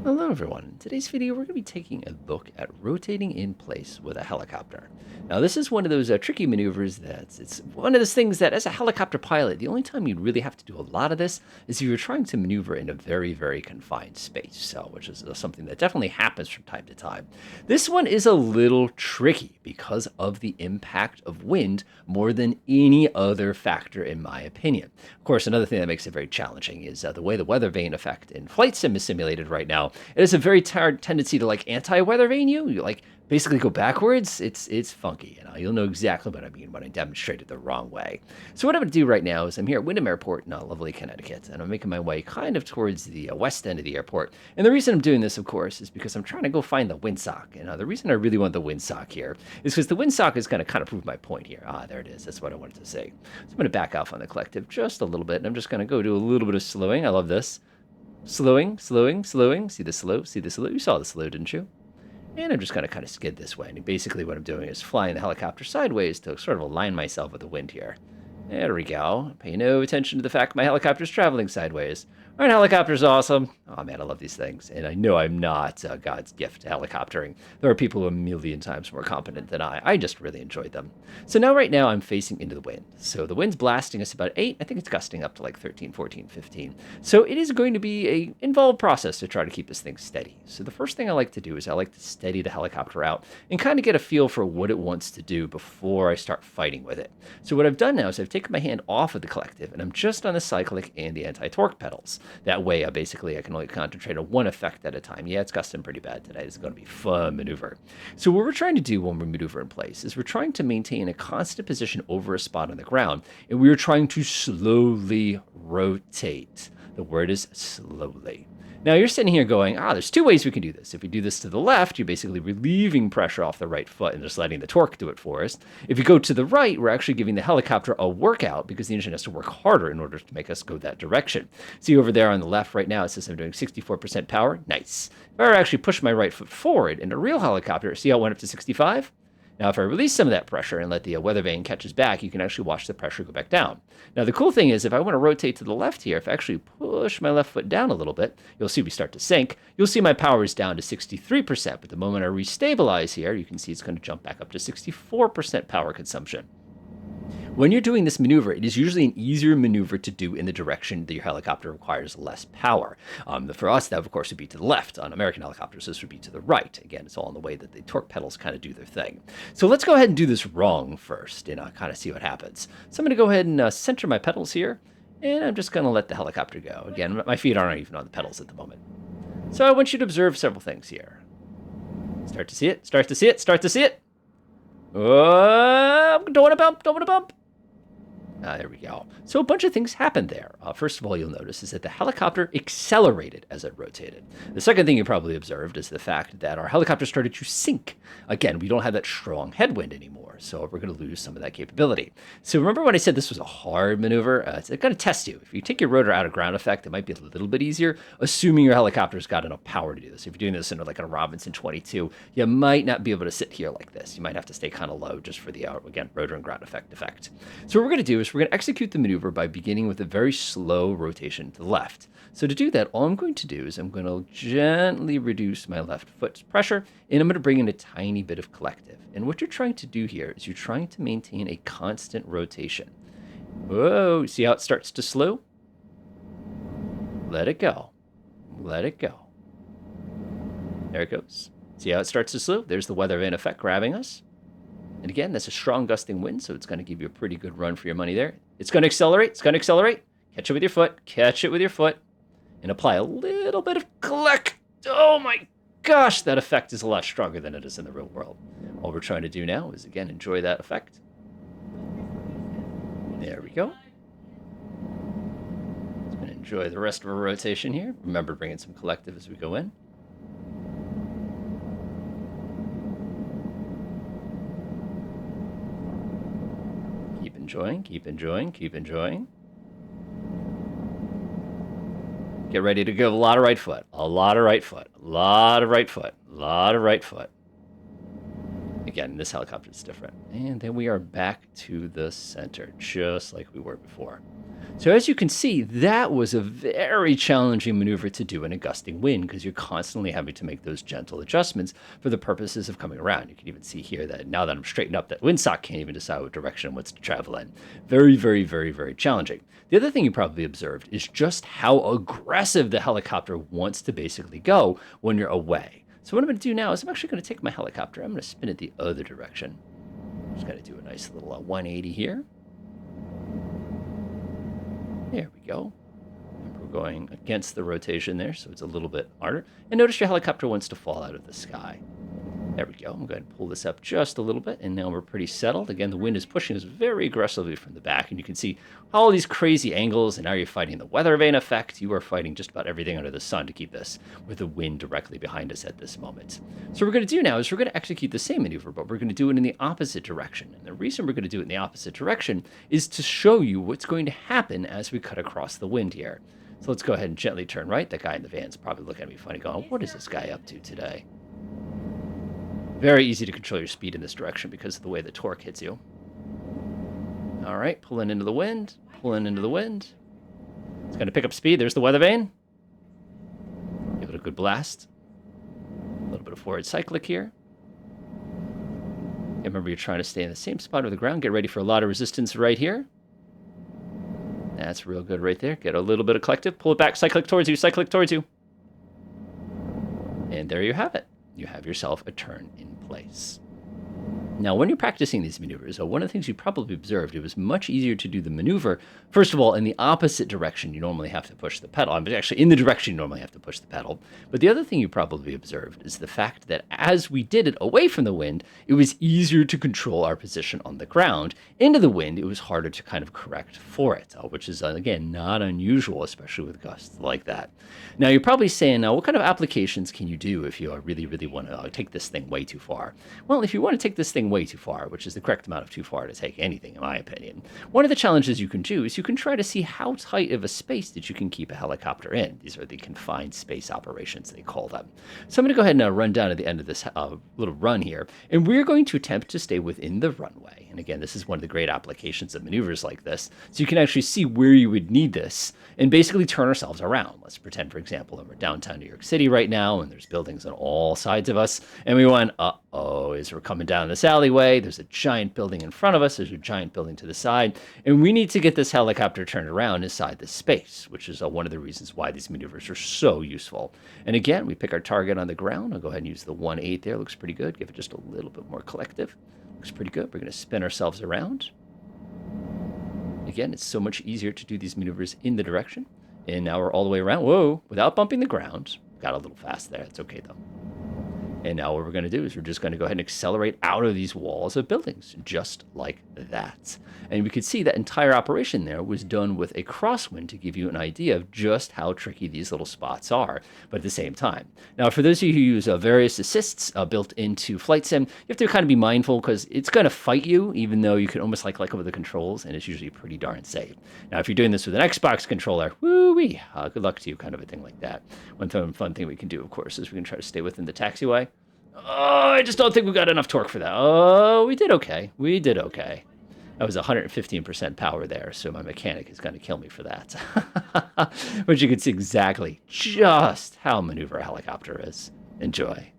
Hello everyone. In today's video, we're going to be taking a look at rotating in place with a helicopter. Now, this is one of those tricky maneuvers it's one of those things that as a helicopter pilot, the only time you'd really have to do a lot of this is if you're trying to maneuver in a very, very confined space, so which is something that definitely happens from time to time. This one is a little tricky because of the impact of wind more than any other factor, in my opinion. Of course, another thing that makes it very challenging is the way the weather vane effect in flight sim is simulated right now. It has a very tired tendency to like anti-weather vane you. You like basically go backwards. It's funky. You'll know exactly what I mean when I demonstrate it the wrong way. So what I'm going to do right now is I'm here at Windham Airport in lovely Connecticut, and I'm making my way kind of towards the west end of the airport. And the reason I'm doing this, of course, is because I'm trying to go find the windsock. And the reason I really want the windsock here is because the windsock is going to kind of prove my point here. There it is. That's what I wanted to say. So I'm going to back off on the collective just a little bit, and I'm just going to go do a little bit of slowing. I love this. Slowing. See the slow? See the slow? You saw the slow, didn't you? And I'm just going to kind of skid this way. And basically what I'm doing is flying the helicopter sideways to sort of align myself with the wind here. There we go. Pay no attention to the fact my helicopter's traveling sideways. All right, helicopter's awesome. Oh, man, I love these things. And I know I'm not God's gift to helicoptering. There are people who are a million times more competent than I. I just really enjoyed them. So now right now I'm facing into the wind. So the wind's blasting us about 8. I think it's gusting up to like 13, 14, 15. So it is going to be a involved process to try to keep this thing steady. So the first thing I like to do is I like to steady the helicopter out and kind of get a feel for what it wants to do before I start fighting with it. So what I've done now is I've taken my hand off of the collective and I'm just on the cyclic and the anti-torque pedals. That way, basically, I can only concentrate on one effect at a time. Yeah, it's gusting pretty bad today. It's going to be a fun maneuver. So what we're trying to do when we maneuver in place is we're trying to maintain a constant position over a spot on the ground, and we're trying to slowly rotate. The word is slowly. Now, you're sitting here going, there's two ways we can do this. If we do this to the left, you're basically relieving pressure off the right foot and just letting the torque do it for us. If you go to the right, we're actually giving the helicopter a workout because the engine has to work harder in order to make us go that direction. See over there on the left right now, it says I'm doing 64% power. Nice. If I were to actually push my right foot forward in a real helicopter, see how it went up to 65? Now, if I release some of that pressure and let the weather vane catch us back, you can actually watch the pressure go back down. Now, the cool thing is if I want to rotate to the left here, if I actually push my left foot down a little bit, you'll see we start to sink. You'll see my power is down to 63%, but the moment I restabilize here, you can see it's going to jump back up to 64% power consumption. When you're doing this maneuver, it is usually an easier maneuver to do in the direction that your helicopter requires less power. For us, that of course would be to the left. On American helicopters, this would be to the right. Again, it's all in the way that the torque pedals kind of do their thing. So let's go ahead and do this wrong first and kind of see what happens. So I'm going to go ahead and center my pedals here, and I'm just going to let the helicopter go. Again, my feet aren't even on the pedals at the moment. So I want you to observe several things here. Start to see it, start to see it, start to see it. Don't want to bump, don't want to bump. There we go. So a bunch of things happened there. First of all, you'll notice is that the helicopter accelerated as it rotated. The second thing you probably observed is the fact that our helicopter started to sink. Again, we don't have that strong headwind anymore, so we're going to lose some of that capability. So remember when I said this was a hard maneuver? It's going to test you. If you take your rotor out of ground effect, it might be a little bit easier, assuming your helicopter's got enough power to do this. If you're doing this in like a Robinson 22, you might not be able to sit here like this. You might have to stay kind of low just for the, again, rotor and ground effect. So what we're going to do is we're going to execute the maneuver by beginning with a very slow rotation to the left. So to do that, all I'm going to do is I'm going to gently reduce my left foot's pressure, and I'm going to bring in a tiny bit of collective. And what you're trying to do here is you're trying to maintain a constant rotation. Whoa, see how it starts to slow? Let it go. Let it go. There it goes. See how it starts to slow? There's the weather vane effect grabbing us. And again, that's a strong gusting wind, so it's going to give you a pretty good run for your money there. It's going to accelerate. It's going to accelerate. Catch it with your foot. Catch it with your foot. And apply a little bit of collect. Oh my gosh, that effect is a lot stronger than it is in the real world. All we're trying to do now is, again, enjoy that effect. There we go. Just going to enjoy the rest of our rotation here. Remember to bring in some collective as we go in. Keep enjoying, keep enjoying, keep enjoying. Get ready to go. A lot of right foot, a lot of right foot, a lot of right foot, a lot of right foot. Again, this helicopter is different. And then we are back to the center, just like we were before. So as you can see, that was a very challenging maneuver to do in a gusting wind because you're constantly having to make those gentle adjustments for the purposes of coming around. You can even see here that now that I'm straightened up, that windsock can't even decide what direction it wants to travel in. Very, very, very, very challenging. The other thing you probably observed is just how aggressive the helicopter wants to basically go when you're away. So what I'm going to do now is I'm actually going to take my helicopter. I'm going to spin it the other direction. Just got to do a nice little 180 here. There we go. And we're going against the rotation there, so it's a little bit harder. And notice your helicopter wants to fall out of the sky. There we go. I'm going to pull this up just a little bit, and now we're pretty settled. Again, the wind is pushing us very aggressively from the back, and you can see all these crazy angles, and now you're fighting the weather vane effect. You are fighting just about everything under the sun to keep this with the wind directly behind us at this moment. So what we're going to do now is we're going to execute the same maneuver, but we're going to do it in the opposite direction. And the reason we're going to do it in the opposite direction is to show you what's going to happen as we cut across the wind here. So let's go ahead and gently turn right. That guy in the van's probably looking at me funny going, what is this guy up to today? Very easy to control your speed in this direction because of the way the torque hits you. All right, pulling into the wind, pulling into the wind. It's going to pick up speed. There's the weather vane. Give it a good blast. A little bit of forward cyclic here. And remember, you're trying to stay in the same spot of the ground. Get ready for a lot of resistance right here. That's real good right there. Get a little bit of collective. Pull it back, cyclic towards you, cyclic towards you. And there you have it. You have yourself a turn in place. Now, when you're practicing these maneuvers, one of the things you probably observed, it was much easier to do the maneuver, first of all, in the opposite direction you normally have to push the pedal. But actually, in the direction you normally have to push the pedal. But the other thing you probably observed is the fact that as we did it away from the wind, it was easier to control our position on the ground. Into the wind, it was harder to kind of correct for it, which is, again, not unusual, especially with gusts like that. Now, you're probably saying, now, what kind of applications can you do if you really, really want to take this thing way too far? Well, if you want to take this thing way too far, which is the correct amount of too far to take anything, in my opinion, one of the challenges you can do is you can try to see how tight of a space that you can keep a helicopter in. These are the confined space operations, they call them. So I'm going to go ahead and run down at the end of this little run here, and we're going to attempt to stay within the runway. And again, this is one of the great applications of maneuvers like this, so you can actually see where you would need this and basically turn ourselves around. Let's pretend, for example, that we're downtown New York City right now, and there's buildings on all sides of us, and we went, as we're coming down this alleyway, there's a giant building in front of us, there's a giant building to the side, and we need to get this helicopter turned around inside this space, which is one of the reasons why these maneuvers are so useful. And again, we pick our target on the ground. I'll go ahead and use the 1/8 there. Looks pretty good. Give it just a little bit more collective. Looks pretty good. We're going to spin ourselves around. Again, it's so much easier to do these maneuvers in the direction. And now we're all the way around. Whoa, without bumping the ground. Got a little fast there. It's okay, though. And now what we're going to do is we're just going to go ahead and accelerate out of these walls of buildings, just like that. And we could see that entire operation there was done with a crosswind to give you an idea of just how tricky these little spots are, but at the same time. Now, for those of you who use various assists built into Flight Sim, you have to kind of be mindful because it's going to fight you, even though you can almost like over the controls, and it's usually pretty darn safe. Now, if you're doing this with an Xbox controller, woo-wee, good luck to you, kind of a thing like that. One fun thing we can do, of course, is we can try to stay within the taxiway. Oh, I just don't think we got enough torque for that. Oh, we did okay. We did okay. That was 115% power there, so my mechanic is going to kill me for that. But you can see exactly just how maneuver a helicopter is. Enjoy.